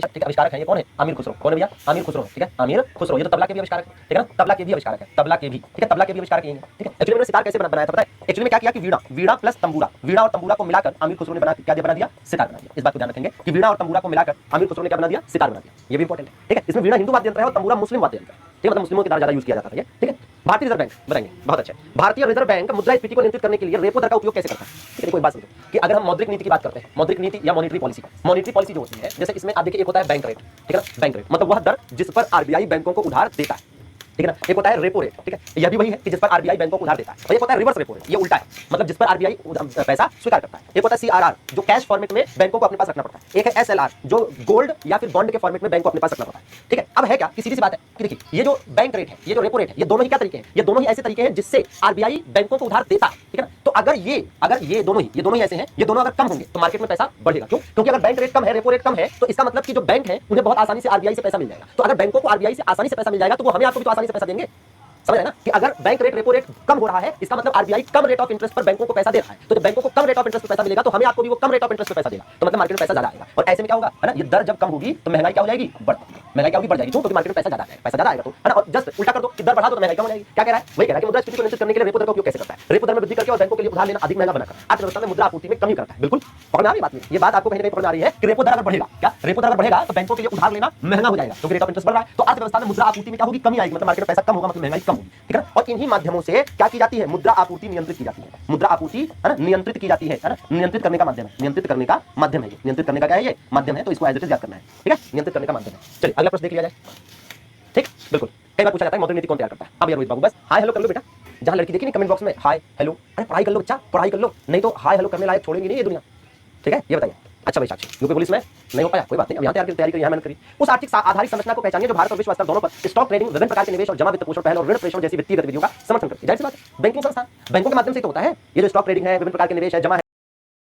ठीक है, आविष्कारक है ये कौन है? अमीर खुसरो। कौन है भैया? अमीर खुसरो, ठीक है, अमीर खुसरो। ये तो तबला के भी आविष्कारक है, ठीक है ना, तबला के भी आविष्कारक है, तबला के भी, ठीक है, तबला के भी आविष्कारक यही है, ठीक है। एक्चुअली मैंने सितार कैसे बनाया था पता है? एक्चुअली में क्या किया कि वीणा प्लस तंबूरा, वीणा और तंबूरा को मिलाकर अमीर खुसरो ने बना दिया सितार बना दिया। इस बात को ध्यान रखेंगे कि वीणा और तंबूरा को मिलाकर अमीर खुसरो ने क्या बना दिया? सितार बना दिया। ये भी इंपॉर्टेंट है, ठीक है। इसमें वीणा हिंदू वाद्य यंत्र है और तंबूरा मुस्लिम वाद्य यंत्र है, ठीक है, मतलब मुस्लिमों के द्वारा ज्यादा यूज किया जाता है, ठीक है। भारतीय रिजर्व बैंक बताएंगे, बहुत अच्छा। भारतीय रिजर्व बैंक मुद्रास्फीति को नियंत्रित करने के लिए रेपो दर का उपयोग कैसे करता है? ठीक है, देखो एक बात समझो कि अगर हम मौद्रिक नीति की बात करते हैं, मौद्रिक नीति या मॉनिटरी पॉलिसी जो होती है, जैसे इसमें आप देखिए एक होता है बैंक रेट, ठीक है ना, बैंक रेट मतलब वह दर जिस पर आरबीआई बैंकों को उधार देता है, ठीक है ना। एक होता है रेपो रेट, ठीक है, यह भी वही है कि जिस पर आरबीआई बैंकों को उधार देता है, और एक होता है रिवर्स रेपो रेट, ये उल्टा है, मतलब जिस पर आरबीआई पैसा स्वीकार करता है। एक होता है सीआरआर जो कैश फॉर्मेट में बैंकों को अपने पास रखना पड़ता है, एक है एसएलआर जो गोल्ड या फिर बॉन्ड के फॉर्मेट में बैंक को अपने पास रखना पड़ता है, ठीक है। अब है क्या कि सीधी सी बात है कि देखिए ये जो बैंक रेट है, ये जो रेपो रेट है, ये दोनों ही क्या तरीके हैं? ये दोनों ही ऐसे तरीके हैं जिससे आरबीआई बैंकों को उधार देता है, ठीक है ना। तो अगर ये दोनों ही ऐसे हैं, ये दोनों अगर कम होंगे तो मार्केट में पैसा बढ़ेगा। क्यों? क्योंकि अगर बैंक रेट कम है, रेपो रेट कम है, तो इसका मतलब कि जो बैंक है उन्हें बहुत आसानी से आरबीआई से पैसा मिल जाएगा। तो अगर बैंकों को आरबीआई से आसानी से पैसा मिल जाएगा तो वो हमें आपको भी तो आसानी से पैसा देंगे। समझ रहे हैं ना कि अगर बैंक रेट रेपो रेट कम हो रहा है, इसका मतलब RBI come rate of interest पर बैंकों को पैसा दे रहा है। तो जब बैंकों को कम रेट ऑफ इंटरेस्ट पर पैसा मिलेगा तो हमें आपको भी वो कम रेट ऑफ इंटरेस्ट पर पैसा देगा, तो मतलब मार्केट में पैसा ज्यादा आएगा। और ऐसे में क्या होगा, है ना, ये दर जब कम होगी तो महंगाई क्या हो जाएगी? बढ़ जाएगी। क्यों? क्योंकि मार्केट में पैसा ज्यादा आएगा, पैसा ज्यादा आएगा तो, है ना। और जस्ट उल्टा कर दो कि दर बढ़ा दो तो महंगाई कम हो जाएगी। क्या कह रहा है? वही कह रहा है कि मुद्रास्फीति को नियंत्रित करने के लिए रेपो दर का उपयोग कैसे करता है? रेपो दर में वृद्धि करके और बैंकों के लिए उधार लेना अधिक महंगा बनाकर अर्थव्यवस्था में मुद्रा आपूर्ति में कमी करता है। बिल्कुल समझ आ रही बात? ये बात आपको कहीं ना कहीं समझ आ रही है कि रेपो दर अगर बढ़ेगा, क्या रेपो दर अगर बढ़ेगा तो बैंकों के लिए उधार लेना महंगा हो जाएगा, क्योंकि रेट ऑफ इंटरेस्ट बढ़ रहा है। तो अर्थव्यवस्था में मुद्रा आपूर्ति में क्या होगी? कमी आएगी, मतलब मार्केट में पैसा कम होगा, मतलब महंगाई कम होगी, ठीक है। और इन्हीं माध्यमों से क्या की जाती है? मुद्रा आपूर्ति नियंत्रित की जाती है। मुद्रा आपूर्ति, है ना, नियंत्रित की जाती है ना, नियंत्रित करने का माध्यम है, नियंत्रित करने का माध्यम है ये, नियंत्रित करने का क्या है? ये माध्यम है, तो इसको एज इट इज याद करना है, ठीक है, नियंत्रित करने का माध्यम है। चलिए अगला प्रश्न देख लिया जाए, ठीक, बिल्कुल। कई बार पूछा जाता है मौद्रिक नीति कौन तैयार करता है? अब यार रोहित बाबू बस हाय हेलो कर लो बेटा, जहां लड़की देखी नहीं कमेंट बॉक्स में हाय हेलो, अरे पढ़ाई कर लो बच्चा, पढ़ाई कर लो, नहीं तो हाय हेलो करने लायक छोड़ेंगे नहीं ये दुनिया, ठीक है। ये बताइए। अच्छा भाई साक्षी, यूपी पुलिस में नहीं हो पाया, कोई बात नहीं, अब यहाँ तैयारी करी, यहाँ मेहनत करी। उस आर्थिक आधारित संरचना को पहचानिए जो भारत और विश्व स्तर दोनों पर स्टॉक ट्रेडिंग, विभिन्न प्रकार के निवेश और जमा वित्त पोषण पहल और ऋण प्रेषण जैसी वित्तीय गतिविधियों का समर्थन करती है। जाहिर सी बात है, बैंकिंग संस्थान बैंकों के माध्यम से तो होता है ये जो स्टॉक ट्रेडिंग है, विभिन्न प्रकार के निवेश है, जमा है।